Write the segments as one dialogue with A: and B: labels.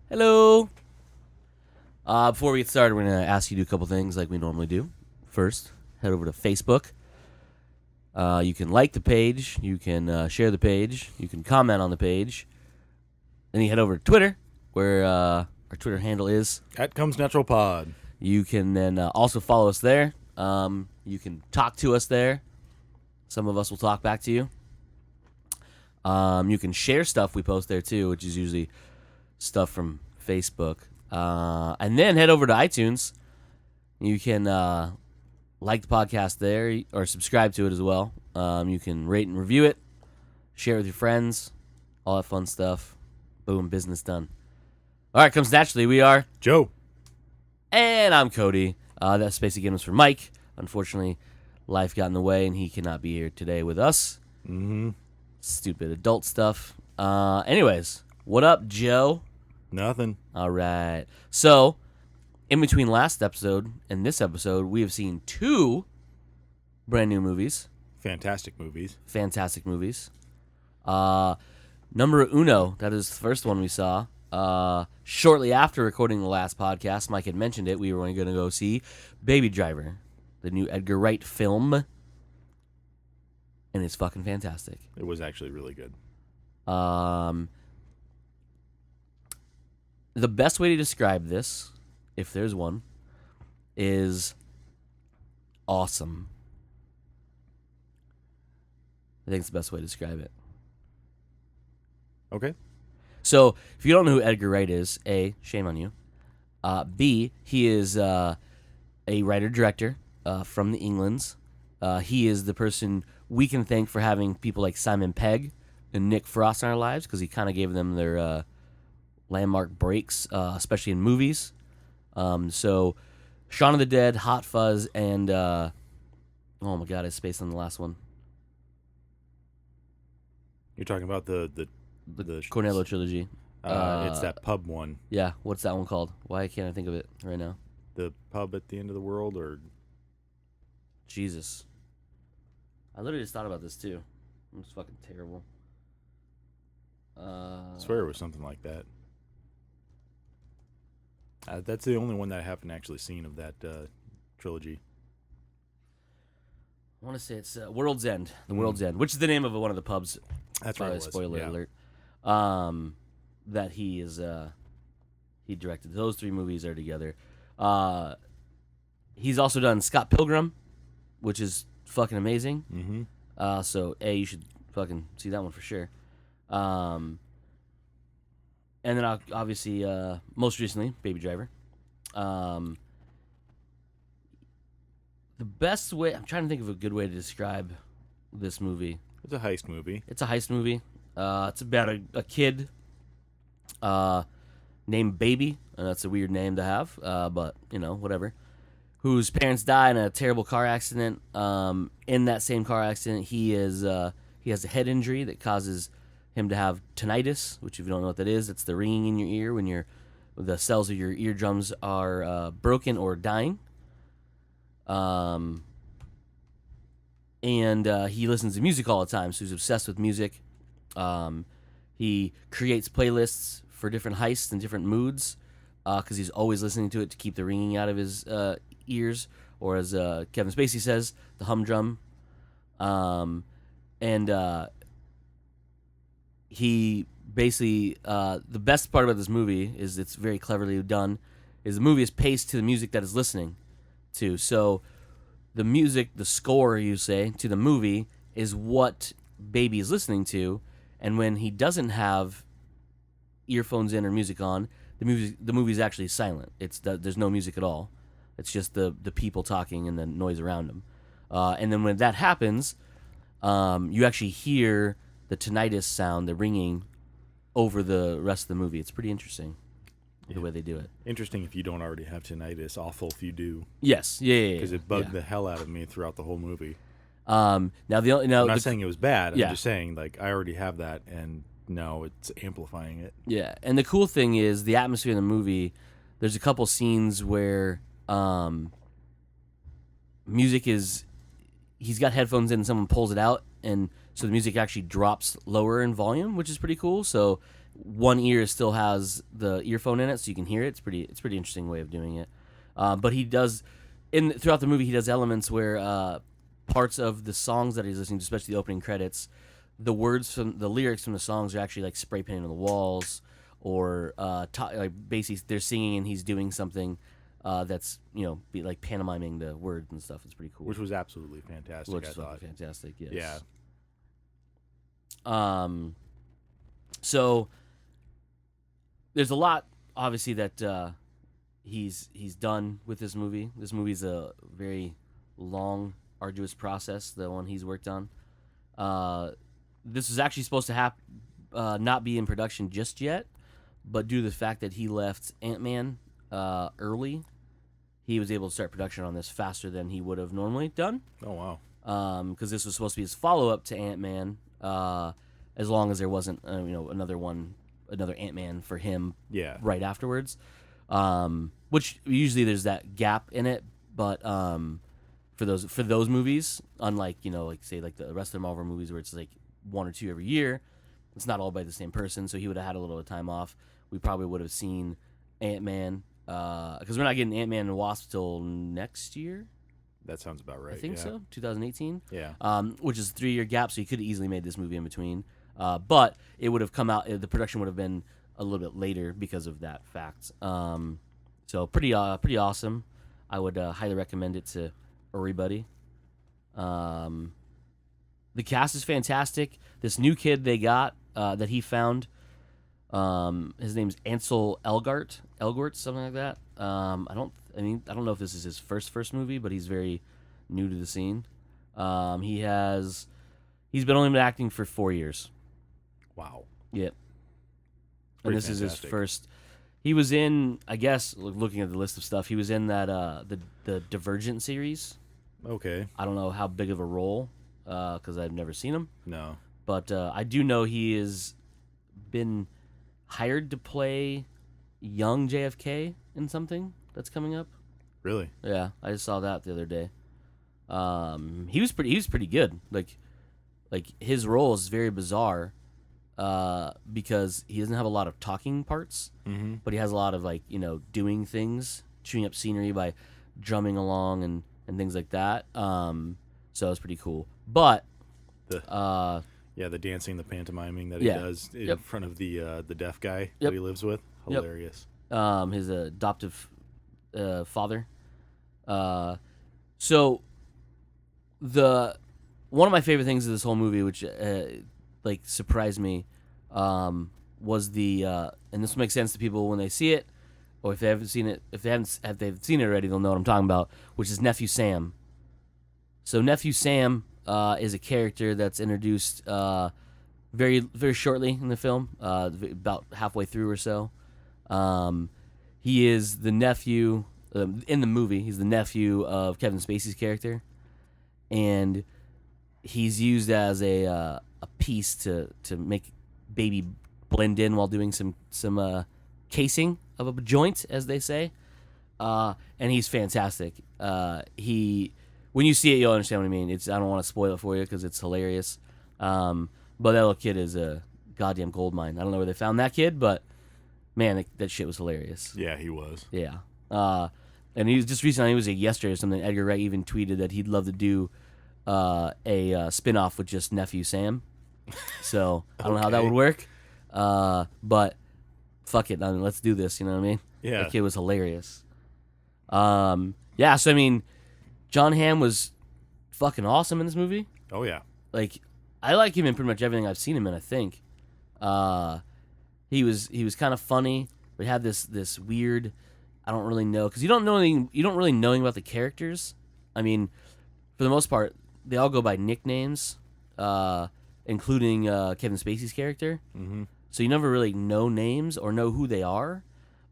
A: Hello. Before we get started, we're going to ask you to do a couple things like we normally do. First, head over to Facebook. You can like the page. You can share the page. You can comment on the page. Then you head over to Twitter, where our Twitter handle is.
B: @ComesNaturalPod.
A: You can then also follow us there. You can talk to us there. Some of us will talk back to you. You can share stuff we post there too, which is usually stuff from Facebook. And then head over to iTunes. You can like the podcast there or subscribe to it as well. You can rate and review it, share it with your friends, all that fun stuff. Boom, business done. All right, comes naturally. We are
B: Joe.
A: And I'm Cody. That's Space Games for Mike. Unfortunately, life got in the way and he cannot be here today with us.
B: Mm-hmm.
A: Stupid adult stuff. Anyways, what up, Joe?
B: Nothing.
A: All right. So, in between last episode and this episode, we have seen two brand new movies.
B: Fantastic movies.
A: Fantastic movies. Number uno, that is the first one we saw. Shortly after recording the last podcast, Mike had mentioned it. We were going to go see Baby Driver, the new Edgar Wright film. And it's fucking fantastic.
B: It was actually really good.
A: The best way to describe this, if there's one, is awesome. I think it's the best way to describe it.
B: Okay.
A: So, if you don't know who Edgar Wright is, A, shame on you. B, he is a writer-director from the Englands. He is the person we can thank for having people like Simon Pegg and Nick Frost in our lives, because he kind of gave them their landmark breaks, especially in movies. So, Shaun of the Dead, Hot Fuzz, and oh my god, I spaced on the last one.
B: You're talking about the
A: Cornetto trilogy.
B: it's that pub one.
A: Yeah, what's that one called? Why can't I think of it right now?
B: The pub at the end of the world, or
A: Jesus. I literally just thought about this too. It's fucking terrible.
B: I swear it was something like that. That's the only one that I haven't actually seen of that trilogy.
A: I want to say it's World's End. The World's End, which is the name of one of the pubs.
B: That's right.
A: Spoiler alert. That he is he directed. Those three movies are together. He's also done Scott Pilgrim, which is fucking amazing.
B: Mm-hmm.
A: So you should fucking see that one for sure. And then obviously most recently Baby Driver. The best way, I'm trying to think of a good way to describe this movie.
B: It's a heist movie.
A: It's a heist movie. It's about a kid named Baby, and that's a weird name to have, but, whatever, whose parents die in a terrible car accident. In that same car accident, he has a head injury that causes him to have tinnitus, which if you don't know what that is, it's the ringing in your ear when the cells of your eardrums are broken or dying. And he listens to music all the time, so he's obsessed with music. He creates playlists for different heists and different moods, because he's always listening to it to keep the ringing out of his ears, or as Kevin Spacey says, the humdrum. He basically, the best part about this movie is it's very cleverly done, is the movie is paced to the music that is listening to. So the music, the score, you say, to the movie is what Baby is listening to, and when he doesn't have earphones in or music on, the movie's actually silent. There's no music at all. It's just the people talking and the noise around them. And then when that happens, you actually hear the tinnitus sound, the ringing, over the rest of the movie. It's pretty interesting. The way they do it.
B: Interesting if you don't already have tinnitus. Awful if you do.
A: Yes, yeah.
B: Because it bugged the hell out of me throughout the whole movie.
A: I'm not
B: saying it was bad. I'm just saying, like, I already have that, and no, it's amplifying it.
A: Yeah, and the cool thing is the atmosphere in the movie. There's a couple scenes where music is. He's got headphones in, and someone pulls it out, and so the music actually drops lower in volume, which is pretty cool. So one ear still has the earphone in it, so you can hear it. It's pretty interesting way of doing it. But he does throughout the movie he does elements where parts of the songs that he's listening to, especially the opening credits, the lyrics from the songs are actually like spray painted on the walls, or like basically they're singing and he's doing something that's be like pantomiming the words and stuff. It's pretty cool.
B: Which was absolutely fantastic.
A: Which
B: I
A: is
B: thought.
A: fantastic. Yes.
B: Yeah.
A: So there's a lot, obviously, that he's done with this movie. This movie's a very long, arduous process. The one he's worked on. This was actually supposed to not be in production just yet, but due to the fact that he left Ant-Man early, he was able to start production on this faster than he would have normally done.
B: Oh wow.
A: Because this was supposed to be his follow-up to Ant-Man. As long as there wasn't another Ant-Man for him right afterwards, which usually there's that gap in it, but for those movies, unlike like say like the rest of the Marvel movies where it's like one or two every year, it's not all by the same person, so he would have had a little bit of time off. We probably would have seen Ant-Man because we're not getting Ant-Man and Wasp till next year.
B: That sounds about right.
A: I think so, 2018.
B: Yeah.
A: Which is a 3-year gap, so he could have easily made this movie in between. But it would have come out. The production would have been a little bit later because of that fact. So pretty awesome. I would highly recommend it to everybody. The cast is fantastic. This new kid they got that he found, his name's Ansel Elgort, something like that. I don't know if this is his first movie, but he's very new to the scene. He's only been acting for 4 years.
B: Wow.
A: Yep.
B: Pretty
A: And this
B: fantastic.
A: is his first. He was in, I guess, looking at the list of stuff, he was in that the Divergent series.
B: Okay.
A: I don't know how big of a role, because I've never seen him.
B: No.
A: But I do know he has been hired to play young JFK in something that's coming up.
B: Really?
A: Yeah, I just saw that the other day. He was pretty good. Like his role is very bizarre, because he doesn't have a lot of talking parts, but he has a lot of doing things, chewing up scenery by drumming along and things like that. So it's pretty cool. But
B: the dancing, the pantomiming that he does in front of the deaf guy that he lives with, hilarious.
A: His adoptive father. So one of my favorite things of this whole movie, which surprised me, was and this will make sense to people when they see it, or if they haven't seen it. If they've seen it already, they'll know what I'm talking about, which is Nephew Sam. So Nephew Sam is a character that's introduced very very shortly in the film, about halfway through or so. He is the nephew in the movie. He's the nephew of Kevin Spacey's character, and he's used as a piece to make baby blend in while doing some casing of a joint, as they say. And he's fantastic. When you see it, you'll understand what I mean. I don't want to spoil it for you because it's hilarious. But that little kid is a goddamn gold mine. I don't know where they found that kid, but man, that shit was hilarious.
B: Yeah, he was.
A: Yeah. And he was just recently, it was yesterday or something, Edgar Wright even tweeted that he'd love to do a spin-off with just Nephew Sam. So I don't know how that would work. But fuck it. I mean, let's do this. You know what I mean?
B: Yeah.
A: That kid was hilarious. Yeah. So I mean, John Hamm was fucking awesome in this movie.
B: Oh yeah.
A: I like him in pretty much everything I've seen him in. I think. He was kind of funny, but had this weird. I don't really know because you don't really know about the characters. I mean, for the most part, they all go by nicknames, including Kevin Spacey's character.
B: Mm-hmm.
A: So you never really know names or know who they are.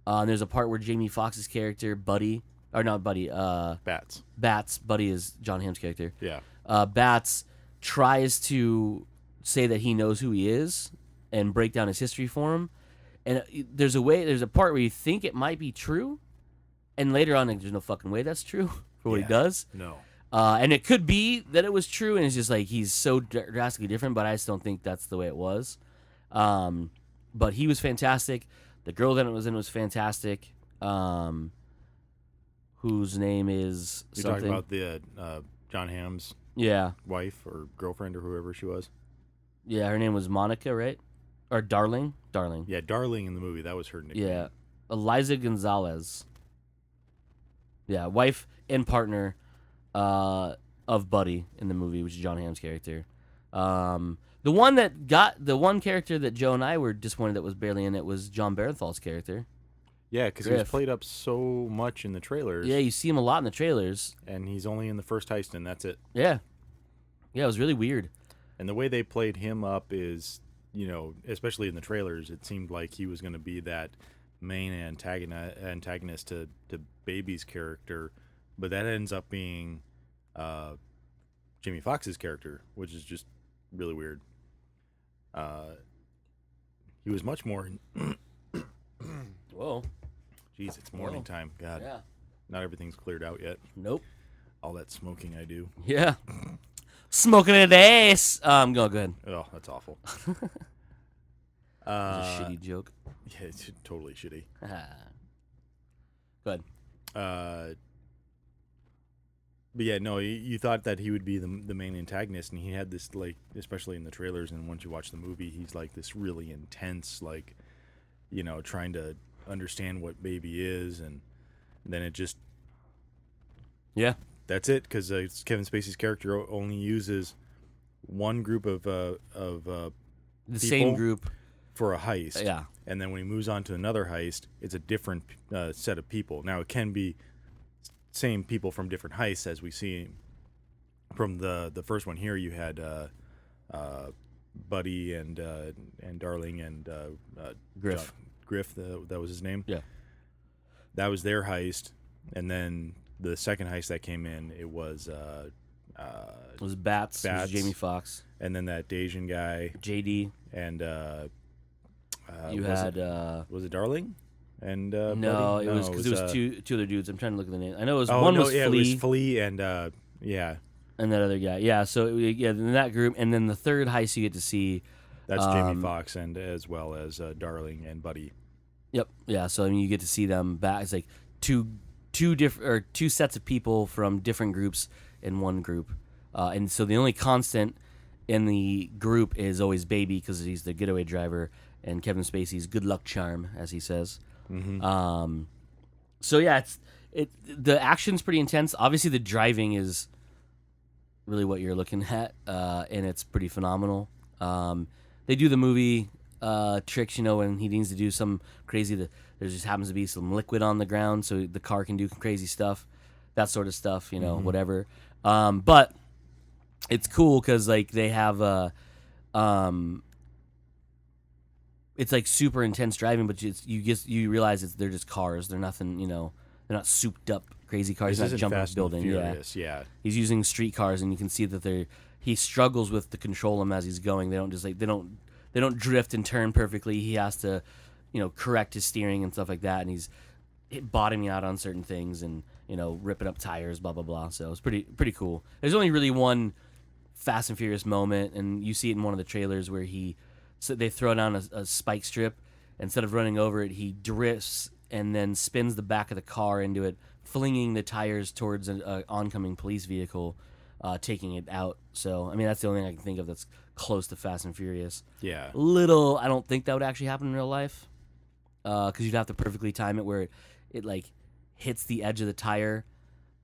A: And there's a part where Jamie Foxx's character, Buddy, or not Buddy, Bats. Buddy is John Hamm's character.
B: Yeah.
A: Bats tries to say that he knows who he is and break down his history for him. And there's a part where you think it might be true, and later on, there's no fucking way that's true for what he does.
B: No.
A: And it could be that it was true, and it's just like he's so drastically different, but I just don't think that's the way it was. But but he was fantastic. The girl that it was in was fantastic. Whose name is
B: You're
A: something.
B: talking about the John Hamm's wife or girlfriend or whoever she was?
A: Yeah, her name was Monica, right? Or Darling?
B: Yeah, Darling in the movie. That was her nickname.
A: Yeah. Eliza Gonzalez. Yeah, wife and partner of Buddy in the movie, which is John Hamm's character. The one character that Joe and I were disappointed that was barely in it was John Barenthal's character.
B: Yeah, because he was played up so much in the trailers.
A: Yeah, you see him a lot in the trailers.
B: And he's only in the first heist, and that's it.
A: Yeah. Yeah, it was really weird.
B: And the way they played him up is, especially in the trailers, it seemed like he was going to be that main antagonist to Baby's character, but that ends up being Jamie Foxx's character, which is just really weird. He was much more...
A: Whoa.
B: Jeez, it's morning time. God.
A: Yeah.
B: Not everything's cleared out yet.
A: Nope.
B: All that smoking I do.
A: Yeah. Smoking an ass. Go ahead.
B: Oh, that's awful.
A: It's a shitty joke.
B: Yeah, it's totally shitty.
A: Go ahead.
B: But yeah, no, you thought that he would be the main antagonist, and he had this, like, especially in the trailers, and once you watch the movie, he's like this really intense, like, trying to understand what Baby is, and then it just...
A: Yeah.
B: That's it, because Kevin Spacey's character only uses one group of the
A: same group
B: for a heist.
A: Yeah.
B: And then when he moves on to another heist, it's a different set of people. Now, it can be same people from different heists, as we see from the first one here. You had Buddy and Darling and
A: Griff.
B: Griff, that was his name.
A: Yeah.
B: That was their heist, and then the second heist that came in, it was
A: Bats. It was Jamie Foxx.
B: And then that Asian guy,
A: JD.
B: And was it Darling? And
A: no,
B: Buddy?
A: it was because it was two other dudes. I'm trying to look at the name. I know it was
B: it
A: was
B: Flea.
A: Flea.
B: It was Flea and
A: and that other guy. Yeah, so in that group, and then the third heist you get to see.
B: That's Jamie Foxx, and as well as Darling and Buddy.
A: Yep. Yeah. So you get to see them back. It's like two sets of people from different groups in one group, and so the only constant in the group is always Baby, because he's the getaway driver, and Kevin Spacey's good luck charm, as he says.
B: Mm-hmm.
A: So yeah, the action's pretty intense. Obviously, the driving is really what you're looking at, and it's pretty phenomenal. They do the movie tricks, when he needs to do some crazy. There just happens to be some liquid on the ground, so the car can do crazy stuff, that sort of stuff, whatever. But it's cool because like they have it's like super intense driving, but you realize they're just cars. They're nothing, they're not souped up crazy cars. He's not jumping off a building.
B: Yeah.
A: He's using street cars, and you can see that he struggles with to control them as he's going. They don't just they don't drift and turn perfectly. He has to, correct his steering and stuff like that, and he's bottoming out on certain things and ripping up tires, blah blah blah. So it's pretty cool. There's only really one Fast and Furious moment, and you see it in one of the trailers where they throw down a spike strip. Instead of running over it, he drifts and then spins the back of the car into it, flinging the tires towards an oncoming police vehicle, taking it out. So, I mean, that's the only thing I can think of that's close to Fast and Furious.
B: Yeah.
A: I don't think that would actually happen in real life, because you'd have to perfectly time it where it like hits the edge of the tire,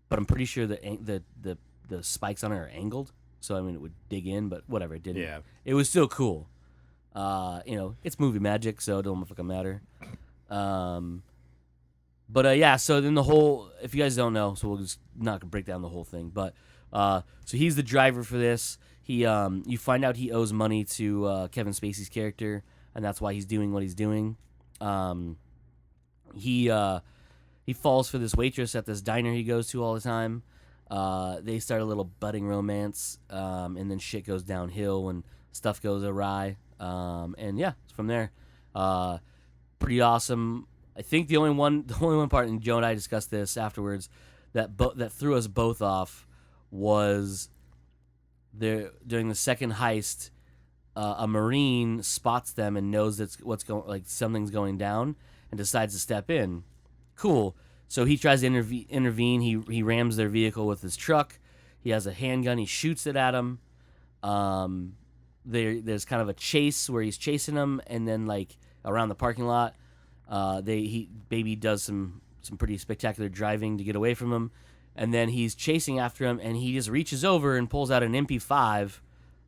A: but I'm pretty sure the spikes on it are angled, so I mean it would dig in, but whatever, it didn't.
B: Yeah.
A: It was still cool. It's movie magic, so it don't fucking matter. But yeah, so then if you guys don't know, so we'll just not gonna break down the whole thing, but so he's the driver for this. You find out he owes money to Kevin Spacey's character, and that's why he's doing what he's doing. He falls for this waitress at this diner he goes to all the time. They start a little budding romance, and then shit goes downhill when stuff goes awry. And yeah, from there, pretty awesome. I think the only one part, and Joe and I discussed this afterwards, that threw us both off was during the second heist. a Marine spots them and knows that's what's going, like something's going down, and decides to step in. Cool. So he tries to intervene. He rams their vehicle with his truck. He has a handgun. He shoots it at him. There's kind of a chase where he's chasing them, and then like around the parking lot, baby does some pretty spectacular driving to get away from him, and then he's chasing after him, and he just reaches over and pulls out an MP5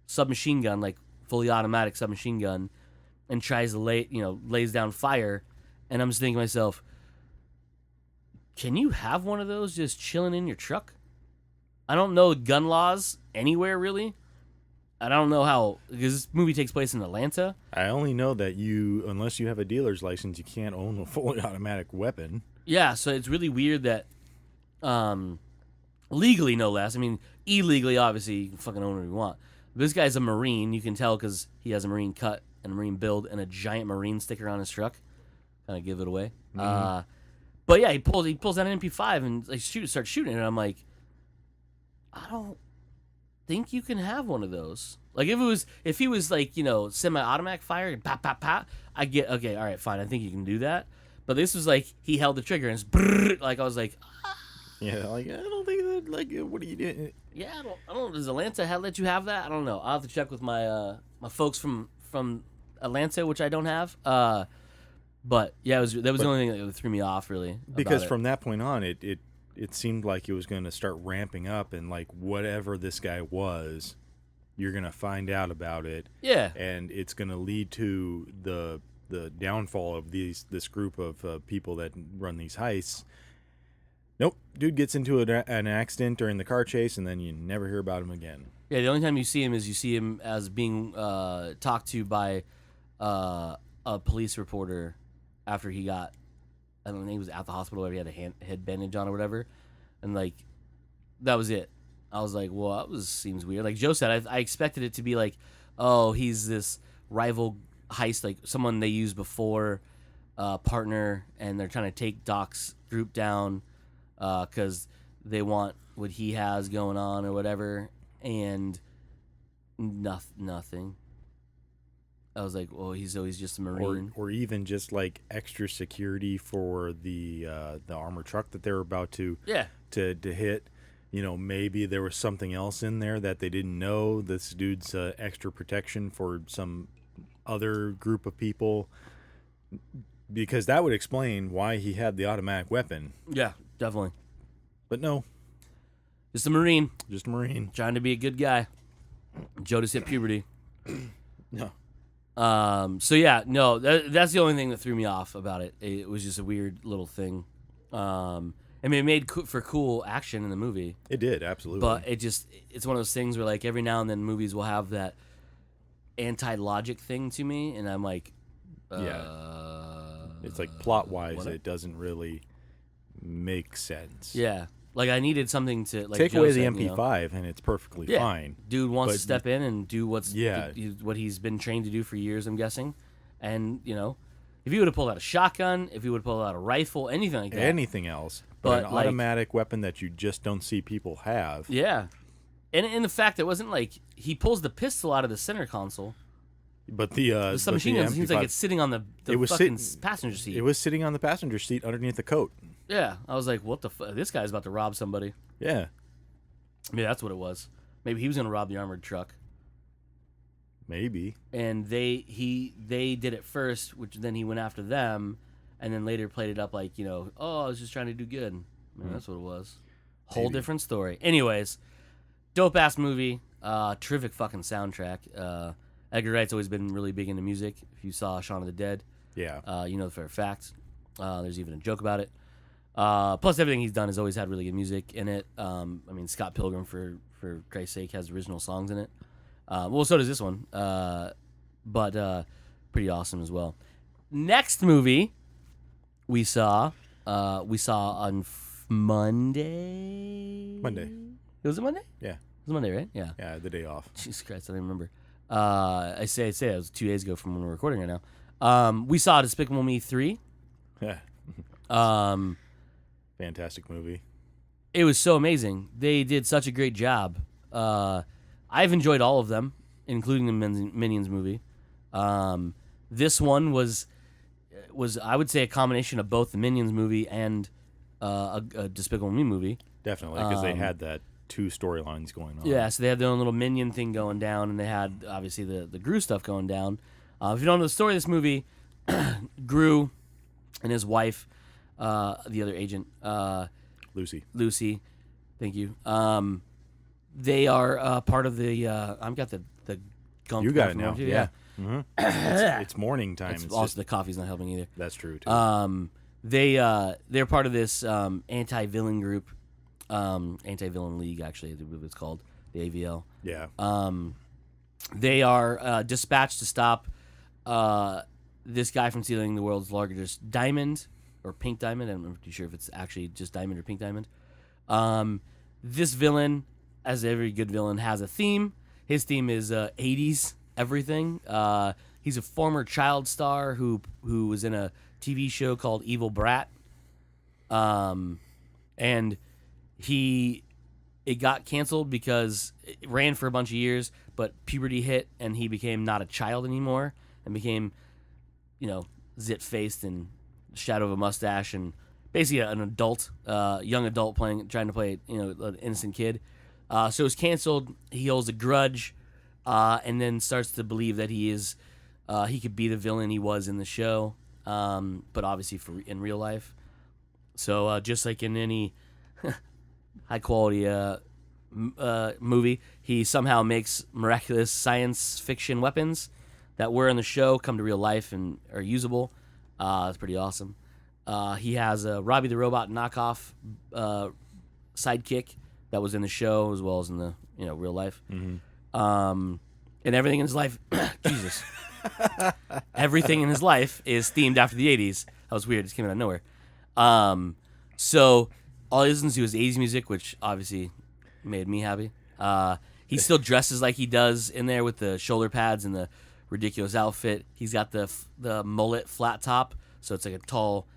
A: submachine gun, like fully automatic submachine gun, and tries to lays down fire. And I'm just thinking to myself, can you have one of those just chilling in your truck? I don't know gun laws anywhere really. I don't know how, because this movie takes place in Atlanta.
B: I only know that unless you have a dealer's license, you can't own a fully automatic weapon.
A: Yeah, so it's really weird that, legally no less. I mean, illegally, obviously, you can fucking own whatever you want. This guy's a Marine. You can tell because he has a Marine cut and a Marine build and a giant Marine sticker on his truck. Kind of give it away. But yeah, he pulls out an MP5 and like starts shooting it. And I'm like, I don't think you can have one of those. Like if he was like, semi-automatic fire, pop, pop, pop, I get, okay, all right, fine. I think you can do that. But this was like, he held the trigger and it's brrr, like I was like,
B: yeah, like I don't think that, like, what are you doing?
A: Yeah, I don't. Does Atlanta let you have that? I don't know. I'll have to check with my my folks from Atlanta, which I don't have. But yeah, that was the only thing that threw me off really.
B: Because from that point on, it seemed like it was going to start ramping up, and like whatever this guy was, you're going to find out about it.
A: Yeah, and
B: it's going to lead to the downfall of this group of people that run these heists. Nope, dude gets into an accident during the car chase, and then you never hear about him again.
A: Yeah, the only time you see him as being talked to by a police reporter after he got, I don't know, he was at the hospital where he had a head bandage on or whatever, and like that was it. I was like, well, seems weird. Like Joe said, I expected it to be like, oh, he's this rival heist, like someone they used before, partner, and they're trying to take Doc's group down. Because they want what he has going on or whatever, and nothing. I was like, well, he's always just a Marine.
B: Or even just like extra security for the armored truck that they were about to hit. Maybe there was something else in there that they didn't know. This dude's extra protection for some other group of people. Because that would explain why he had the automatic weapon.
A: Yeah, definitely.
B: But no.
A: Just a Marine.
B: Just a Marine.
A: Trying to be a good guy. Joe just hit puberty.
B: No.
A: So yeah, no, that's the only thing that threw me off about it. It was just a weird little thing. I mean, it made for cool action in the movie.
B: It did, absolutely.
A: But it's one of those things where like every now and then movies will have that anti-logic thing to me, and I'm like,
B: it's like plot-wise, it doesn't really make sense.
A: Yeah. Like I needed something to like
B: take away the MP5 and it's perfectly fine.
A: Dude wants to step in and do what he's been trained to do for years, I'm guessing. And if he would have pulled out a shotgun, if he would have pulled out a rifle, anything like that,
B: anything else, but an automatic weapon that you just don't see people have.
A: Yeah, and the fact that it wasn't like he pulls the pistol out of the center console.
B: But the
A: submachine gun seems like it's sitting on the fucking passenger seat.
B: It was sitting on the passenger seat underneath the coat.
A: Yeah, I was like, what the fuck? This guy's about to rob somebody.
B: Yeah.
A: Yeah, that's what it was. Maybe he was going to rob the armored truck.
B: Maybe.
A: And they did it first, which then he went after them, and then later played it up like, oh, I was just trying to do good. I mean, that's what it was. Whole different story. Anyways, dope-ass movie. Terrific fucking soundtrack. Edgar Wright's always been really big into music. If you saw Shaun of the Dead, you know for a fact. There's even a joke about it. Plus, everything he's done has always had really good music in it. I mean, Scott Pilgrim, for Christ's sake, has original songs in it. Well, so does this one. But pretty awesome as well. Next movie we saw on Monday. Was it Monday?
B: Yeah.
A: It was Monday, right? Yeah.
B: Yeah, the day off.
A: Jesus Christ, I don't remember. I say it was 2 days ago from when we're recording right now. We saw Despicable Me 3.
B: Yeah. Fantastic movie.
A: It was so amazing. They did such a great job. I've enjoyed all of them. including the Minions movie. This one was I would say a combination of both the Minions movie and a Despicable Me movie.
B: Definitely, because they had that 2 storylines going on.
A: Yeah, so they had their own little Minion thing going down, and they had obviously the Gru stuff going down. If you don't know the story of this movie, Gru and his wife, the other agent, Lucy, thank you. They are part of the. I've got the gunk.
B: You got it now.
A: Too,
B: Yeah. Mm-hmm. It's morning time.
A: It's also the coffee's not helping either.
B: That's true too.
A: They're part of this anti-villain group, anti-villain league actually, I believe it's called, the AVL.
B: Yeah.
A: They are dispatched to stop this guy from stealing the world's largest diamond, or pink diamond. I'm not too sure if it's actually just diamond or pink diamond. This villain, as every good villain, has a theme. His theme is 80s everything. He's a former child star who was in a TV show called Evil Brat. And it got canceled because it ran for a bunch of years, but puberty hit and he became not a child anymore and became, zit-faced and shadow of a mustache and basically an adult, young adult trying to play, an innocent kid. So it was canceled. He holds a grudge, and then starts to believe that he could be the villain he was in the show, but obviously in real life. So just like in any high quality movie, he somehow makes miraculous science fiction weapons that were in the show come to real life and are usable. It's pretty awesome. He has a Robbie the Robot knockoff sidekick that was in the show as well as in the real life.
B: Mm-hmm.
A: And everything in his life, Jesus, everything in his life is themed after the 80s. That was weird. It just came out of nowhere. So all he listens to is 80s music, which obviously made me happy. He still dresses like he does in there with the shoulder pads and the ridiculous outfit. He's got the mullet flat top, so it's like a tall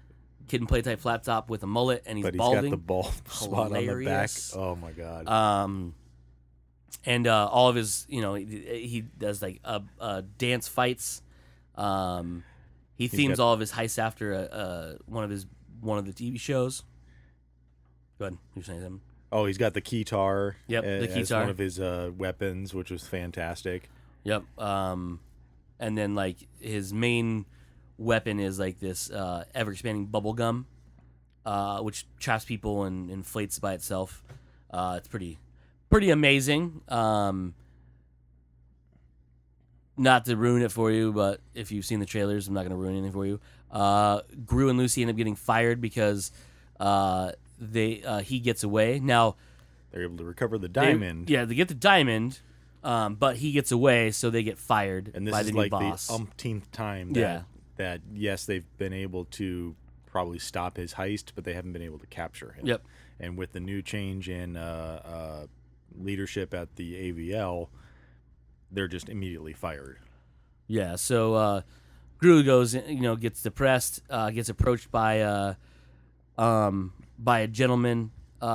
A: kid and play type flat top with a mullet, and he's balding.
B: He's got the bald spot on the back. Oh my god.
A: And all of his, he does like dance fights. He themes all of his heists after one of the TV shows. Go ahead, you're saying something.
B: Oh, he's got the keytar.
A: Yep, the keytar.
B: As one of his weapons, which was fantastic.
A: Yep. And then like his main weapon is like this ever expanding bubble gum, which traps people and inflates by itself. It's pretty amazing. Not to ruin it for you, but if you've seen the trailers, I'm not going to ruin anything for you. Gru and Lucy end up getting fired because he gets away. Now
B: they're able to recover the diamond.
A: They get the diamond, but he gets away, so they get fired
B: and this
A: by
B: is
A: the new
B: like
A: boss.
B: the umpteenth time that yes, they've been able to probably stop his heist, but they haven't been able to capture him.
A: Yep.
B: And with the new change in leadership at the AVL, they're just immediately fired.
A: Yeah, so Gru goes, gets depressed, gets approached by a gentleman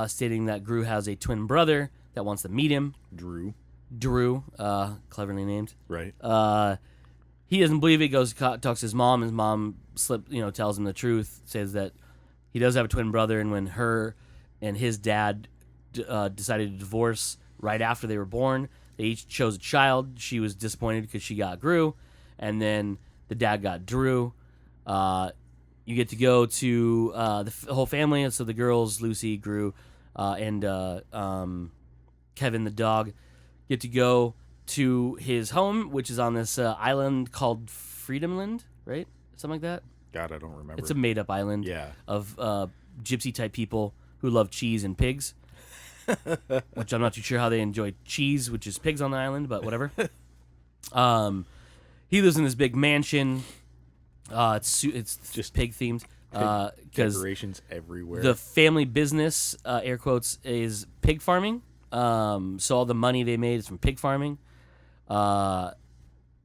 A: stating that Gru has a twin brother that wants to meet him. Drew, cleverly named.
B: Right.
A: He doesn't believe it. Goes talks to his mom. His mom tells him the truth. Says that he does have a twin brother, and when her and his dad decided to divorce right after they were born, they each chose a child. She was disappointed because she got Gru, and then the dad got Drew. You get to go to the whole family, and so the girls, Lucy, Gru, and Kevin the dog, get to go to his home, which is on this island called Freedomland, right? Something like that.
B: God, I don't remember.
A: It's a made-up island of gypsy-type people who love cheese and pigs, which I'm not too sure how they enjoy cheese, which is pigs on the island, but whatever. He lives in this big mansion. It's just pig-themed.
B: Decorations everywhere.
A: The family business, air quotes, is pig farming. So all the money they made is from pig farming.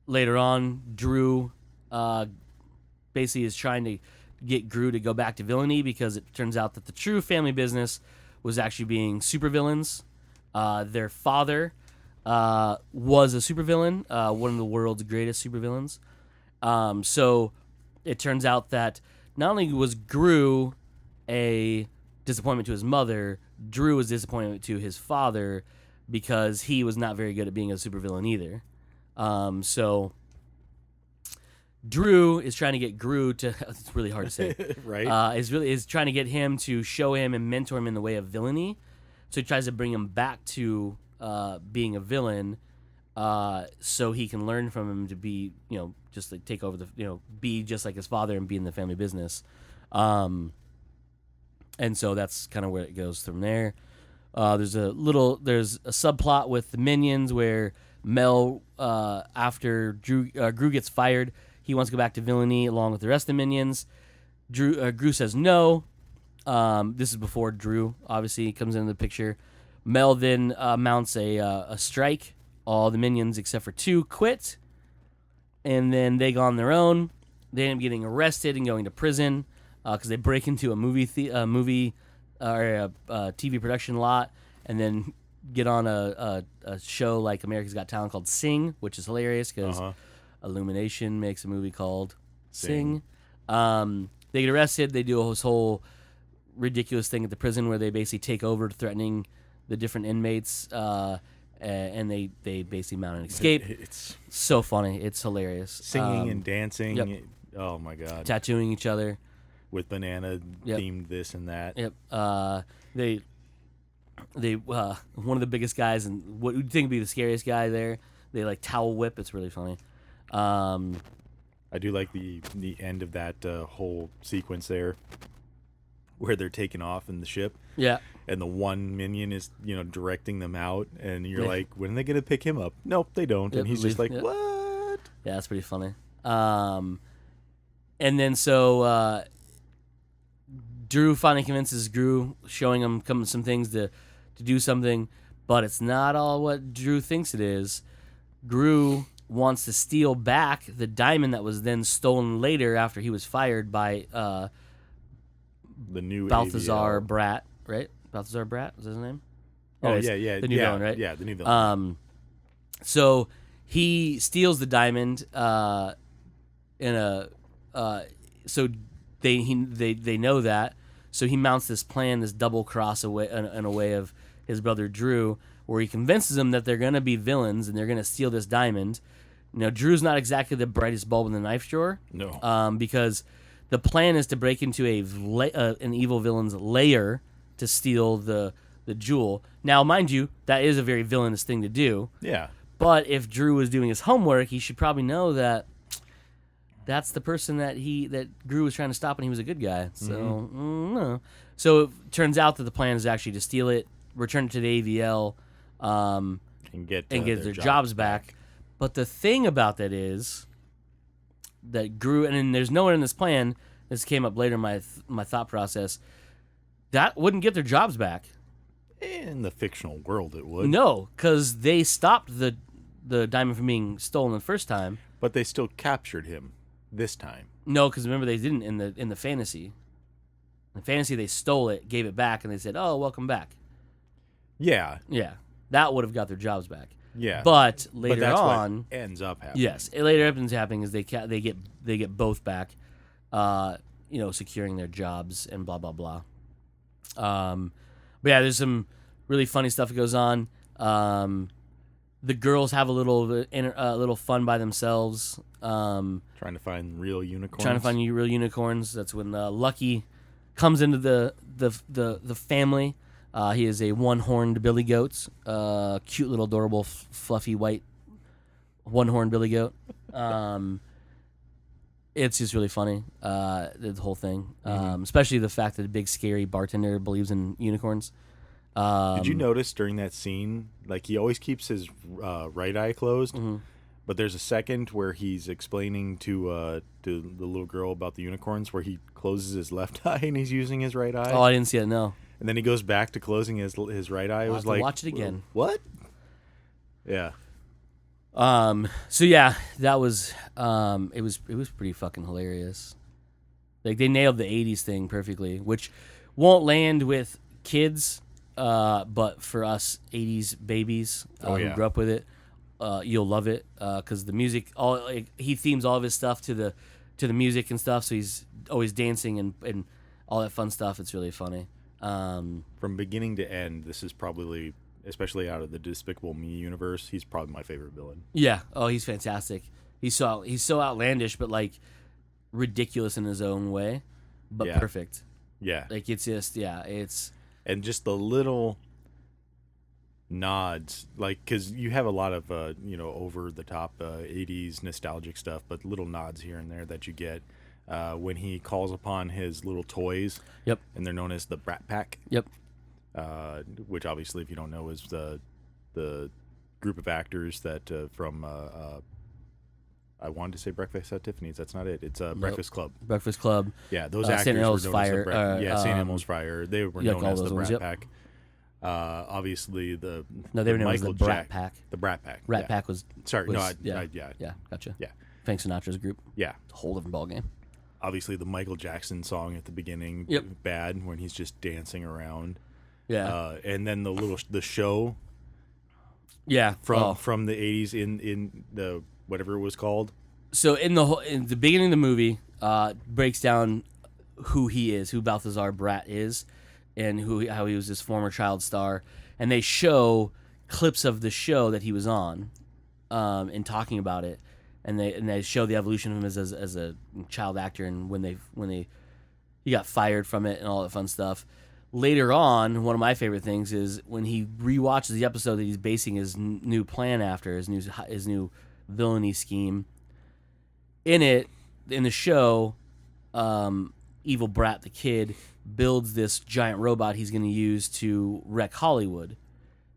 A: Later on, Drew basically is trying to get Gru to go back to villainy because it turns out that the true family business was actually being supervillains. Their father was a supervillain, one of the world's greatest supervillains. So it turns out that not only was Gru a disappointment to his mother, Drew was disappointment to his father because he was not very good at being a supervillain either. So Drew is trying to get Gru to. It's really hard to say,
B: right?
A: Is trying to get him to show him and mentor him in the way of villainy. So he tries to bring him back to being a villain, so he can learn from him to be, just like take over be just like his father and be in the family business. And so that's kind of where it goes from there. There's a subplot with the minions where Mel, after Gru gets fired, he wants to go back to villainy along with the rest of the minions. Gru says no. This is before Drew obviously comes into the picture. Mel then mounts a strike. All the minions except for 2 quit, and then they go on their own. They end up getting arrested and going to prison because they break into a TV production lot, and then get on a show like America's Got Talent called Sing, which is hilarious because Illumination makes a movie called Sing. They get arrested. They do this whole ridiculous thing at the prison where they basically take over, threatening the different inmates, and they basically mount an escape. It's so funny. It's hilarious.
B: Singing and dancing.
A: Yep.
B: Oh my god.
A: Tattooing each other
B: with banana themed this and that.
A: Yep. They one of the biggest guys and what you'd think would be the scariest guy there. They like towel whip. It's really funny.
B: I do like the end of that whole sequence there, where they're taking off in the ship.
A: Yeah. And
B: the one minion is, directing them out, and you're like, when are they gonna pick him up? Nope, they don't. And he's just like, what?
A: Yeah, that's pretty funny. And then so Drew finally convinces Gru, showing him some things to do something, but it's not all what Drew thinks it is. Gru wants to steal back the diamond that was then stolen later after he was fired by
B: the new
A: Balthazar
B: AVL.
A: Brat, right? Balthazar Brat was his name?
B: Oh,
A: Anyways,
B: yeah.
A: The new villain, right?
B: Yeah, the new villain.
A: So he steals the diamond so they know that. So he mounts this plan, this double cross in a way of his brother Drew, where he convinces them that they're going to be villains and they're going to steal this diamond. Drew's not exactly the brightest bulb in the knife drawer.
B: No.
A: Because the plan is to break into an evil villain's lair to steal the jewel. Now, mind you, that is a very villainous thing to do.
B: Yeah.
A: But if Drew was doing his homework, he should probably know that that's the person that Gru was trying to stop, and he was a good guy. So, no. So it turns out that the plan is actually to steal it, return it to the AVL, and get their jobs back. But the thing about that is that Gru, and then there's nowhere in this plan, this came up later in my thought process, that wouldn't get their jobs back.
B: In the fictional world, it would.
A: No, because they stopped the diamond from being stolen the first time.
B: But they still captured him this time.
A: No, because remember they didn't in the fantasy. In the fantasy, they stole it, gave it back, and they said, "Oh, welcome back."
B: Yeah.
A: Yeah, that would have got their jobs back.
B: Yeah.
A: But later
B: that's
A: on,
B: what ends up happening.
A: yes, it later ends happening is they get both back, securing their jobs and blah blah blah. But yeah, there's some really funny stuff that goes on. The girls have a little fun by themselves.
B: Trying to find real unicorns.
A: Real unicorns. That's when Lucky comes into the family. He is a one-horned billy goat. Cute little adorable fluffy white one-horned billy goat. It's just really funny, the whole thing. Especially the fact that the big scary bartender believes in unicorns.
B: Did you notice during that scene, like he always keeps his right eye closed, but there's a second where he's explaining to the little girl about the unicorns where he closes his left eye and he's using his right eye.
A: Oh, I didn't see it, no.
B: And then he goes back to closing his right eye. It was like,
A: watch it again.
B: What? Yeah.
A: So yeah, that was it was pretty fucking hilarious. Like they nailed the 80s thing perfectly, which won't land with kids but for us 80s babies who grew up with it, you'll love it because the music, he themes all of his stuff to the music and stuff. So he's always dancing and all that fun stuff. It's really funny.
B: From beginning to end, this is probably, especially out of the Despicable Me universe, he's probably my favorite villain.
A: Yeah. Oh, he's fantastic. He's so outlandish, but like ridiculous in his own way, but perfect.
B: Yeah.
A: Like it's just it's
B: and just the little nods, like, because you have a lot of over the top 80s nostalgic stuff, but little nods here and there that you get when he calls upon his little toys.
A: Yep.
B: And they're known as the Brat Pack.
A: Yep.
B: Which obviously, if you don't know, is the group of actors that from I wanted to say Breakfast at Tiffany's. That's not it. It's Breakfast Club.
A: Breakfast Club.
B: Yeah, those actors
A: St.
B: were known
A: Elmo's Fire.
B: as the St. Elmo's Fire. They were known as the Brat Pack. Obviously,
A: they were known as the Brat Pack.
B: The Brat Pack.
A: Rat Pack was.
B: Sorry,
A: yeah, gotcha.
B: Yeah,
A: Frank Sinatra's group.
B: Yeah,
A: it's a whole different ballgame.
B: Obviously, the Michael Jackson song at the beginning.
A: Yep.
B: Bad when he's just dancing around.
A: Yeah.
B: And then the show.
A: Yeah.
B: From the 80s in the whatever it was called.
A: So in the beginning of the movie, breaks down who he is, who Balthazar Brat is, and how he was this former child star, and they show clips of the show that he was on, and talking about it, and they show the evolution of him as a child actor, and when he got fired from it and all that fun stuff. Later on, one of my favorite things is when he rewatches the episode that he's basing his new plan after, his new villainy scheme. In the show, Evil Brat the Kid builds this giant robot he's going to use to wreck Hollywood.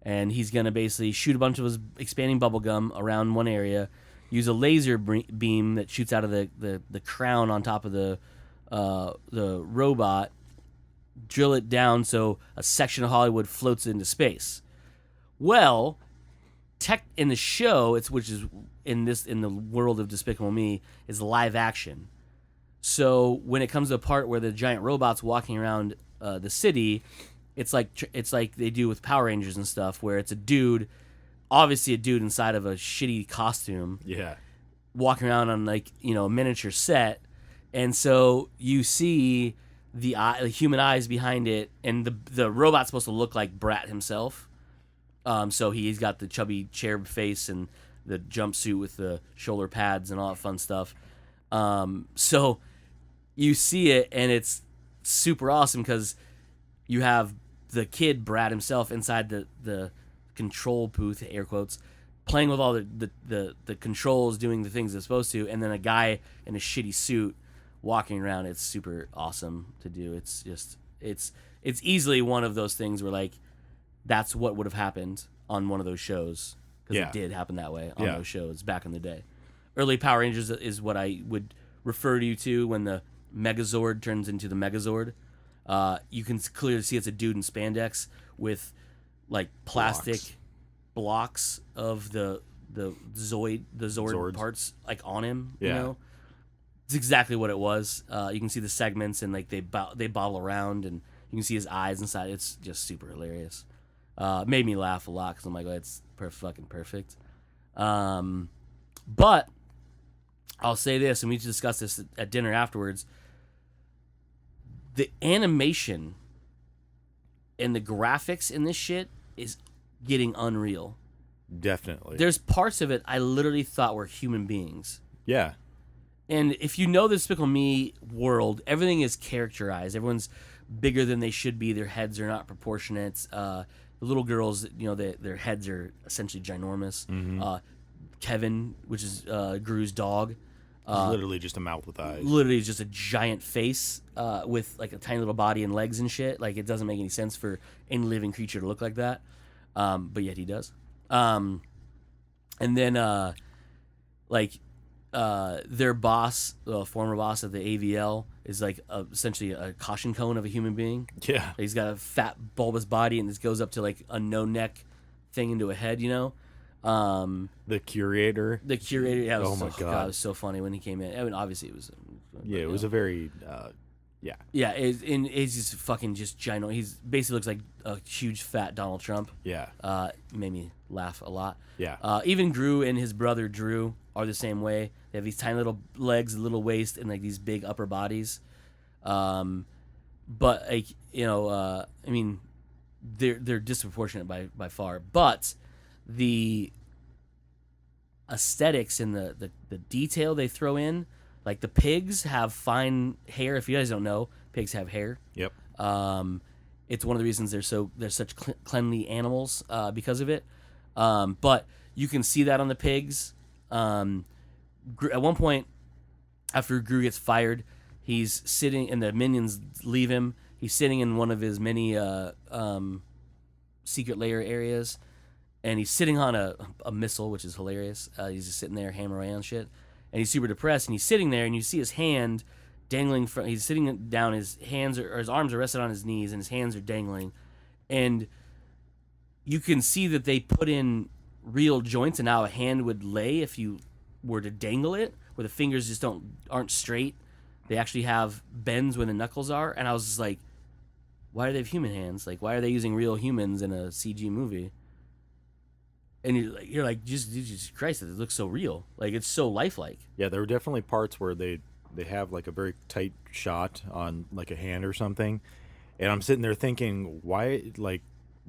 A: And he's going to basically shoot a bunch of his expanding bubblegum around one area, use a laser beam that shoots out of the crown on top of the robot, drill it down so a section of Hollywood floats into space. Well, in the show, which is in the world of Despicable Me, is live action. So when it comes to a part where the giant robot's walking around the city, it's like they do with Power Rangers and stuff, where it's obviously a dude inside of a shitty costume, walking around on a miniature set, and so you see the human eyes behind it, and the robot's supposed to look like Brat himself. So he's got the chubby cherub face and the jumpsuit with the shoulder pads and all that fun stuff. So you see it, and it's super awesome because you have the kid Brat himself inside the control booth, air quotes, playing with all the controls, doing the things it's supposed to, and then a guy in a shitty suit walking around. It's super awesome to do. It's just it's easily one of those things where that's what would have happened on one of those shows, because it did happen that way on those shows back in the day. Early Power Rangers is what I would refer to you to when the Megazord turns into the Megazord. You can clearly see it's a dude in spandex with plastic blocks of the Zord parts on him.
B: Yeah.
A: You know, it's exactly what it was. You can see the segments and they bobble around, and you can see his eyes inside. It's just super hilarious. Made me laugh a lot because I'm like, oh, it's fucking perfect. But I'll say this, and we discussed this at dinner afterwards. The animation and the graphics in this shit is getting unreal.
B: Definitely.
A: There's parts of it I literally thought were human beings.
B: Yeah.
A: And if you know the Despicable Me world, everything is characterized. Everyone's bigger than they should be. Their heads are not proportionate. The little girls, their heads are essentially ginormous.
B: Mm-hmm.
A: Kevin, which is Gru's dog.
B: Literally just a mouth with eyes.
A: Literally just a giant face with a tiny little body and legs and shit. It doesn't make any sense for any living creature to look like that. But yet he does. And then their boss, the former boss of the AVL, is essentially a caution cone of a human being.
B: Yeah.
A: He's got a fat bulbous body, and this goes up to a no neck thing into a head,
B: The curator.
A: Yeah.
B: Oh my God.
A: It was so funny when he came in. I mean, obviously it was.
B: It was a very Yeah.
A: Yeah, it's just fucking just giant. He's basically looks like a huge fat Donald Trump.
B: Yeah.
A: Made me laugh a lot.
B: Yeah.
A: Even Gru and his brother Drew are the same way. They have these tiny little legs, little waist, and like these big upper bodies. But like I mean, they're disproportionate by far. But the aesthetics and the detail they throw in, like the pigs have fine hair. If you guys don't know, pigs have hair.
B: Yep.
A: It's one of the reasons they're such cleanly animals because of it. But you can see that on the pigs. At one point, after Gru gets fired, he's sitting, and the minions leave him. He's sitting in one of his many secret lair areas, and he's sitting on a missile, which is hilarious. He's just sitting there hammering away on shit, and he's super depressed. And he's sitting there, and you see his hand dangling from. He's sitting down. His hands or his arms are rested on his knees, and his hands are dangling, and you can see that they put in real joints and how a hand would lay if you were to dangle it, where the fingers just aren't straight. They actually have bends where the knuckles are, and I was just like, why do they have human hands? Like, why are they using real humans in a CG movie? And you're like, Jesus Christ, it looks so real. Like, it's so lifelike.
B: Yeah, there were definitely parts where they have like a very tight shot on like a hand or something, and I'm sitting there thinking, why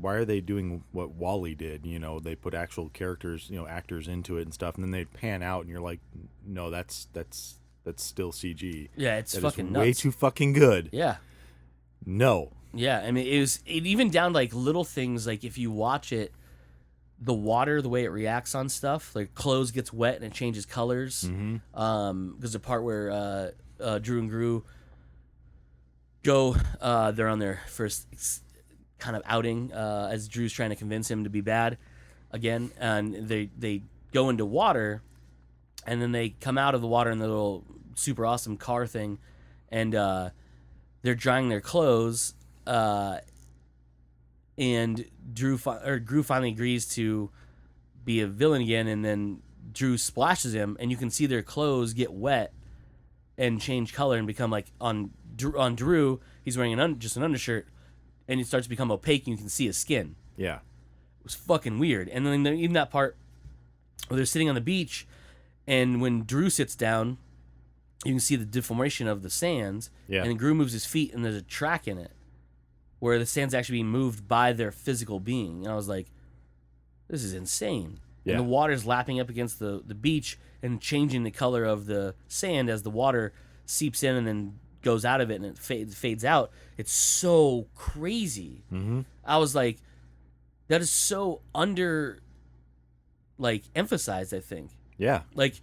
B: are they doing what Wall-E did? You know, they put actual characters, actors into it and stuff, and then they pan out, and you're like, no, that's still CG.
A: Yeah, it's
B: that
A: fucking
B: is
A: nuts.
B: way too fucking good.
A: Yeah.
B: No.
A: Yeah, I mean, it even down to, like, little things, like if you watch it, the water, the way it reacts on stuff, like clothes gets wet and it changes colors.
B: Mm-hmm.
A: There's a part where Drew and Gru go, they're on their first kind of outing as Drew's trying to convince him to be bad again, and they go into water, and then they come out of the water in the little super awesome car thing, and they're drying their clothes, and Gru finally agrees to be a villain again, and then Drew splashes him, and you can see their clothes get wet and change color and become like on Drew, he's wearing just an undershirt, and it starts to become opaque, and you can see his skin.
B: Yeah.
A: It was fucking weird. And then even that part where they're sitting on the beach, and when Drew sits down, you can see the deformation of the sands.
B: Yeah.
A: And then Gru moves his feet, and there's a track in it where the sand's actually being moved by their physical being. And I was like, this is insane.
B: Yeah.
A: And the water's lapping up against the beach and changing the color of the sand as the water seeps in and then goes out of it, and it fades out. It's so crazy.
B: Mm-hmm.
A: I was like, that is so emphasized, I think.
B: Yeah.
A: Like,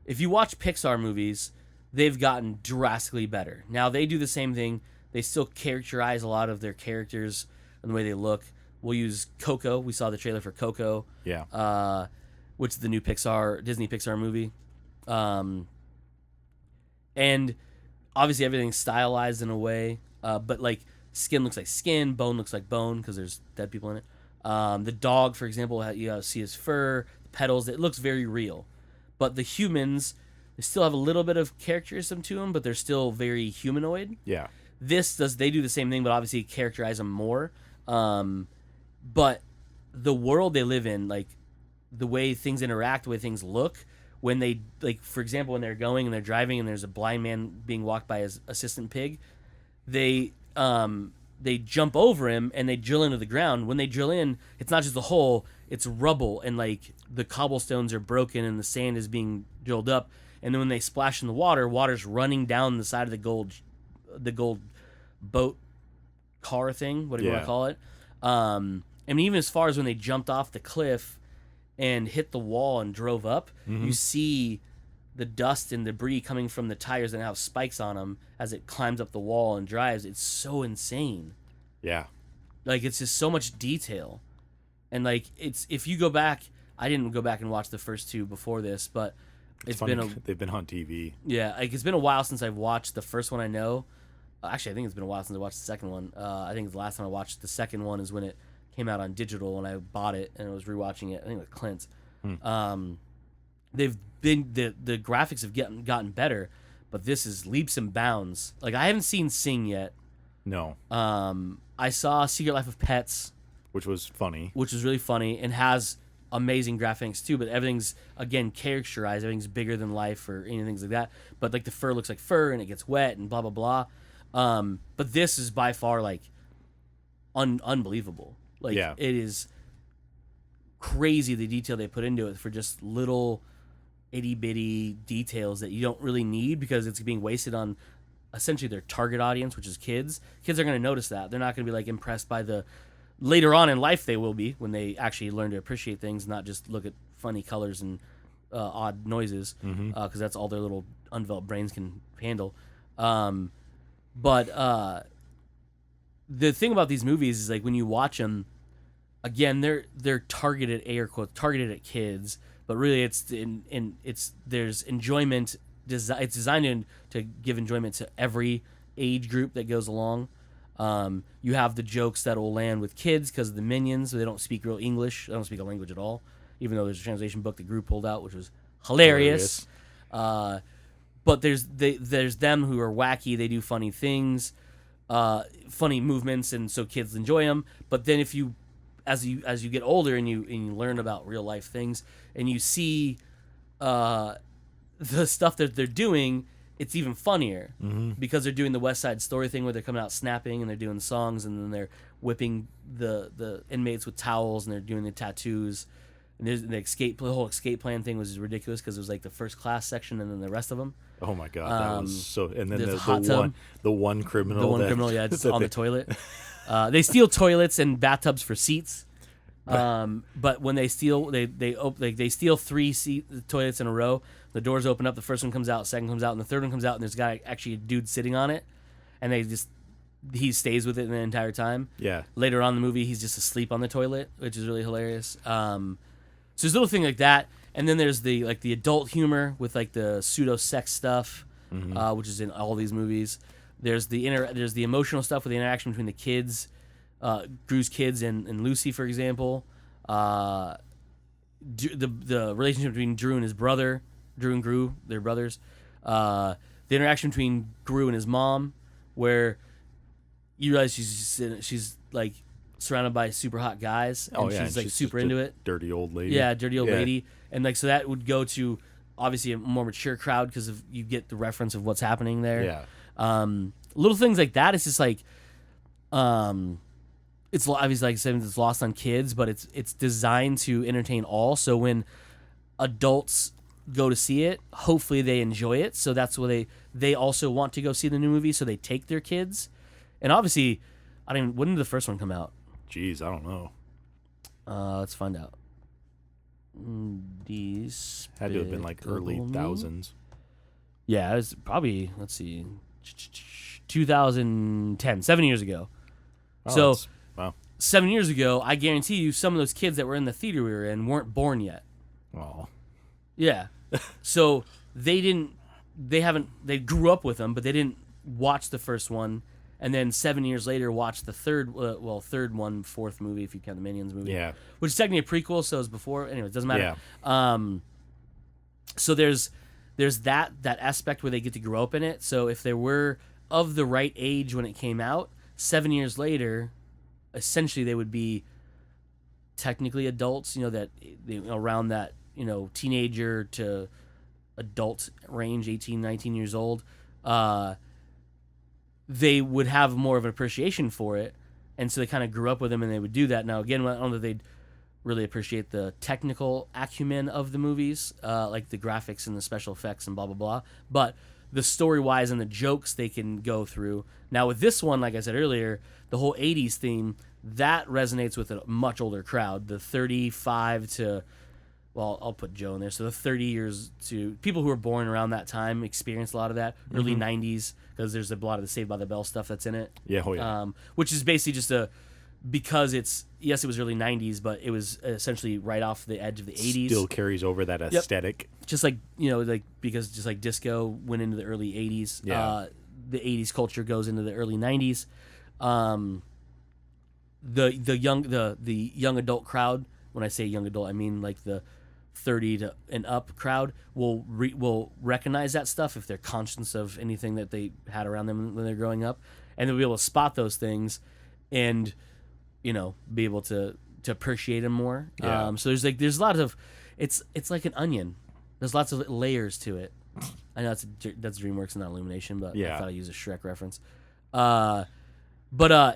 A: if you watch Pixar movies, they've gotten drastically better. Now, they do the same thing. They still characterize a lot of their characters and the way they look. We'll use Coco. We saw the trailer for Coco.
B: Yeah.
A: Which is the new Disney Pixar movie. And obviously everything's stylized in a way. But, like, skin looks like skin, bone looks like bone because there's dead people in it. The dog, for example, you see his fur, the petals. It looks very real. But the humans, they still have a little bit of characterism to them, but they're still very humanoid.
B: Yeah.
A: They do the same thing, but obviously characterize them more. But the world they live in, like the way things interact, the way things look, when they, like, for example, when they're going and they're driving and there's a blind man being walked by his assistant pig, they jump over him and they drill into the ground. When they drill in, it's not just a hole, it's rubble, and like the cobblestones are broken and the sand is being drilled up. And then when they splash in the water, water's running down the side of the gold boat car thing, whatever you want to call it. I mean, even as far as when they jumped off the cliff and hit the wall and drove up, you see the dust and debris coming from the tires that have spikes on them as it climbs up the wall and drives. It's so insane.
B: Yeah.
A: Like, it's just so much detail. And, like, it's, if you go back, I didn't go back and watch the first two before this, but it's
B: funny,
A: been
B: they've been on TV.
A: Yeah, like, it's been a while since I've watched the first one, I know. Actually, I think it's been a while since I watched the second one. I think the last time I watched the second one is when it came out on digital, and I bought it and I was rewatching it. I think with Clint. They've been the graphics have gotten better, but this is leaps and bounds. Like, I haven't seen Sing yet.
B: No.
A: I saw Secret Life of Pets,
B: Which was funny.
A: which is really funny and has amazing graphics too, but everything's, again, caricaturized. Everything's bigger than life or anything like that. But like the fur looks like fur and it gets wet and blah blah blah. But this is by far like unbelievable. Like,
B: Yeah.
A: it is crazy the detail they put into it for just little itty bitty details that you don't really need, because it's being wasted on essentially their target audience, which is kids. Kids are going to notice that. They're not going to be like impressed by the, later on in life they will be, when they actually learn to appreciate things, not just look at funny colors and odd noises, because that's all their little undeveloped brains can handle. But the thing about these movies is, like, when you watch them, again, they're targeted, air quotes, targeted at kids, but really it's there's enjoyment. It's designed to give enjoyment to every age group that goes along. You have the jokes that will land with kids because of the minions. They don't speak real English. They don't speak a language at all, even though there's a translation book the group pulled out, which was hilarious. But there's them who are wacky. They do funny things, funny movements, and so kids enjoy them. But then if you, as you get older and you learn about real life things and you see the stuff that they're doing, it's even funnier, because they're doing the West Side Story thing where they're coming out snapping and they're doing songs, and then they're whipping the inmates with towels, and they're doing the tattoos. And there's the whole escape plan thing was ridiculous, because it was like the first class section and then the rest of them.
B: Oh my god, that was so. And then the one criminal,
A: just on the toilet. They steal toilets and bathtubs for seats. But when they steal, they steal 3 toilets in a row. The doors open up. The first one comes out, second comes out, and the third one comes out. And there's actually a dude sitting on it, and he stays with it the entire time.
B: Yeah.
A: Later on in the movie, he's just asleep on the toilet, which is really hilarious. So there's a little thing like that, and then there's the adult humor with like the pseudo sex stuff, which is in all these movies. There's the emotional stuff with the interaction between the kids. Gru's kids and Lucy, for example, the relationship between Drew and his brother, Drew and Gru, they're brothers. The interaction between Gru and his mom, where you realize she's like surrounded by super hot guys, and she's like super into it.
B: Dirty old lady.
A: Yeah, dirty old lady, and like so that would go to obviously a more mature crowd because you get the reference of what's happening there.
B: Yeah.
A: Little things like that. It's just like, it's obviously, like I said, it's lost on kids, but it's designed to entertain all. So when adults go to see it, hopefully they enjoy it. So that's why they also want to go see the new movie. So they take their kids, and obviously, when did the first one come out?
B: Jeez, I don't know.
A: Let's find out.
B: Had to have been like early thousands.
A: Yeah, it was probably, let's see, 2010, 7 years ago.
B: Oh, wow.
A: 7 years ago, I guarantee you some of those kids that were in the theater we were in weren't born yet.
B: Oh.
A: Yeah. So they grew up with them, but they didn't watch the first one, and then 7 years later watch the third one, fourth movie, if you count the Minions movie.
B: Yeah.
A: Which is technically a prequel, so it was before. Anyway, it doesn't matter.
B: Yeah.
A: So there's that aspect where they get to grow up in it. So if they were of the right age when it came out, 7 years later, essentially they would be technically adults, around that, teenager to adult range, 18, 19 years old. They would have more of an appreciation for it, and so they kind of grew up with them, and they would do that. Now, again, I don't know if they'd really appreciate the technical acumen of the movies, like the graphics and the special effects and blah, blah, blah, but the story-wise and the jokes they can go through. Now, with this one, like I said earlier, the whole 80s theme, that resonates with a much older crowd, the 35 to... Well, I'll put Joe in there. So the 30 years to people who were born around that time experienced a lot of that. Early 90s, because there's a lot of the Saved by the Bell stuff that's in it.
B: Yeah, oh yeah.
A: Which is basically just because it was early 90s, but it was essentially right off the edge of the 80s.
B: Still carries over that aesthetic.
A: Yep. Just like, because just like disco went into the early 80s.
B: Yeah.
A: The 80s culture goes into the early 90s. The young adult crowd, when I say young adult, I mean like the 30 to and up crowd will recognize that stuff if they're conscious of anything that they had around them when they're growing up, and they'll be able to spot those things, and be able to appreciate them more.
B: Yeah.
A: So there's a lot of it's like an onion. There's lots of layers to it. I know that's DreamWorks and not Illumination, but
B: Yeah.
A: I thought I'd use a Shrek reference. But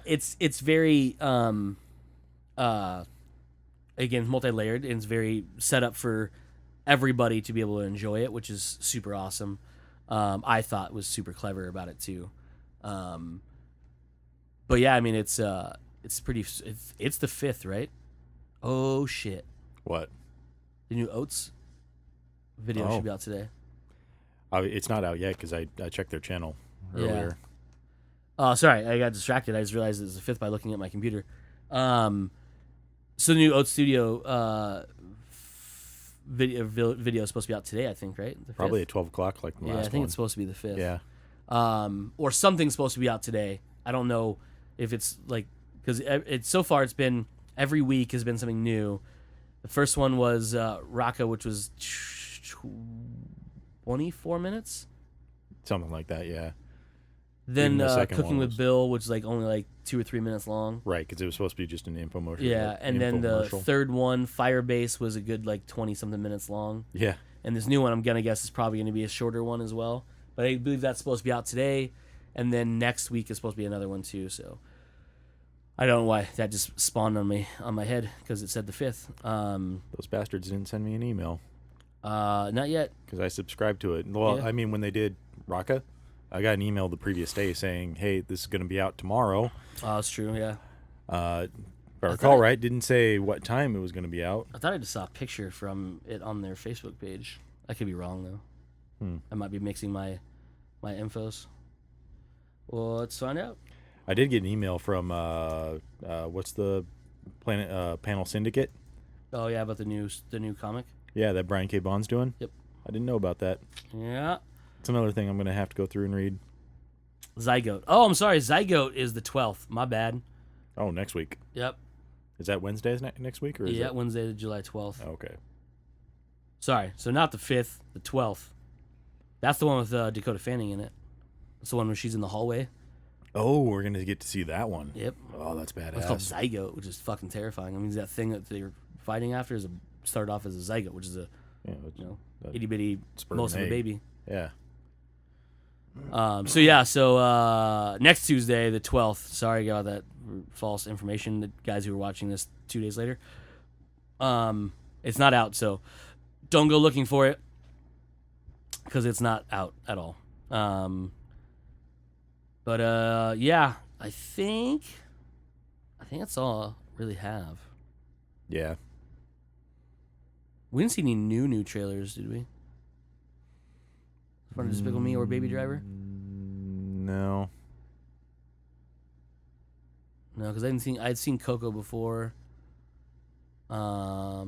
A: it's very again, multi-layered, and it's very set up for everybody to be able to enjoy it, which is super awesome. I thought was super clever about it too. But yeah, I mean, it's pretty. It's the 5th, right? Oh shit!
B: What?
A: The new Oats video should be out today.
B: It's not out yet because I checked their channel earlier.
A: Oh, sorry, I got distracted. I just realized it was the 5th by looking at my computer. So the new Oats Studio video is supposed to be out today, I think, right? The 5th?
B: Probably at 12 o'clock, like the last one.
A: I think it's supposed to be the 5th.
B: Yeah.
A: Or something's supposed to be out today. I don't know if it's like, because so far it's been every week has been something new. The first one was Raka, which was 24 minutes.
B: Something like that, yeah.
A: Then
B: the second
A: Cooking
B: one
A: with
B: was-
A: Bill, which is like only like 2 or 3 minutes long.
B: Right, because it was supposed to be just an infomercial.
A: Yeah, and then the third one, Firebase, was a good like 20-something minutes long.
B: Yeah.
A: And this new one, I'm going to guess, is probably going to be a shorter one as well. But I believe that's supposed to be out today. And then next week is supposed to be another one too. So I don't know why that just spawned on my head because it said the 5th.
B: Those bastards didn't send me an email
A: Not yet.
B: because I subscribed to it. Well,
A: Yeah.
B: I mean, when they did Raka, I got an email the previous day saying, hey, this is going to be out tomorrow.
A: Oh, it's true, yeah.
B: If I recall right, didn't say what time it was going to be out.
A: I thought I just saw a picture from it on their Facebook page. I could be wrong, though. I might be mixing my infos. Well, let's find out.
B: I did get an email from, what's the Panel Syndicate?
A: Oh, yeah, about the new comic?
B: Yeah, that Brian K. Bond's doing?
A: Yep.
B: I didn't know about that.
A: Yeah.
B: It's another thing I'm going to have to go through and read.
A: Zygote. Oh, I'm sorry. Zygote is the 12th. My bad.
B: Oh, next week.
A: Yep.
B: Is that Wednesday next week? Or is
A: Yeah,
B: it?
A: Wednesday, July 12th.
B: Okay.
A: Sorry. So not the 5th, the 12th. That's the one with Dakota Fanning in it. That's the one where she's in the hallway.
B: Oh, we're going to get to see that one.
A: Yep.
B: Oh, that's badass.
A: It's called Zygote, which is fucking terrifying. I mean, that thing that they're fighting after started off as a zygote, which is a
B: that
A: itty bitty
B: sperm
A: most of a
B: egg.
A: baby.
B: Yeah.
A: So next Tuesday, the 12th. Sorry about that false information. The guys who were watching this 2 days later. It's not out, so don't go looking for it because it's not out at all. Yeah, I think that's all I really have.
B: Yeah.
A: We didn't see any new trailers, did we? For Despicable Me or Baby Driver?
B: No.
A: No, because I'd seen Coco before. Yeah,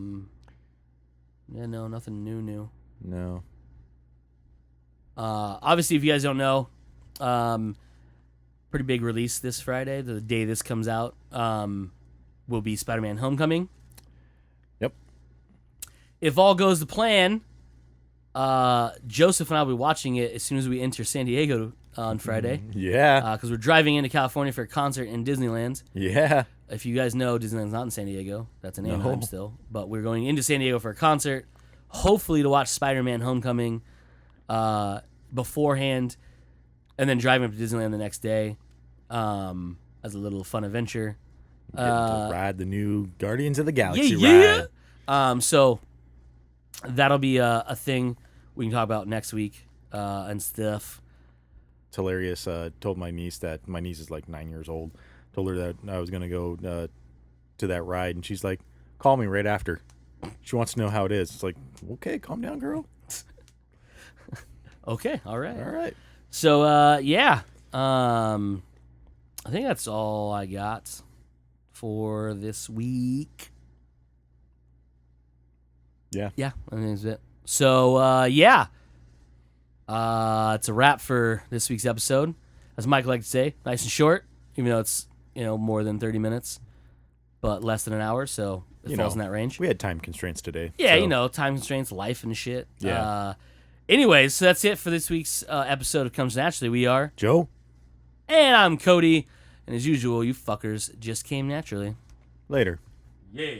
A: no, nothing new.
B: No.
A: Obviously, if you guys don't know, pretty big release this Friday. The day this comes out will be Spider-Man: Homecoming.
B: Yep.
A: If all goes to plan, Joseph and I will be watching it as soon as we enter San Diego on Friday.
B: Yeah.
A: Because we're driving into California for a concert in Disneyland.
B: Yeah.
A: If you guys know, Disneyland's not in San Diego. That's in Anaheim
B: No.
A: still. But we're going into San Diego for a concert, hopefully to watch Spider-Man: Homecoming beforehand, and then driving up to Disneyland the next day as a little fun adventure.
B: Getting to ride the new Guardians of the Galaxy
A: Yeah.
B: ride.
A: So that'll be a thing we can talk about next week and stuff.
B: It's hilarious. Told my niece that my niece is like 9 years old. Told her that I was going to go to that ride, and she's like, call me right after. She wants to know how it is. It's like, okay, calm down, girl.
A: Okay, all right.
B: All right.
A: So, yeah. I think that's all I got for this week.
B: Yeah.
A: Yeah, I think that's it. So, yeah. It's a wrap for this week's episode. As Mike liked to say, nice and short, even though it's, more than 30 minutes, but less than an hour. So, it falls in that range.
B: We had time constraints today.
A: Yeah,
B: so.
A: time constraints, life and shit.
B: Yeah.
A: Anyways, so that's it for this week's episode of Comes Naturally. We are
B: Joe?
A: And I'm Cody. And as usual, you fuckers just came naturally.
B: Later.
A: Yeah.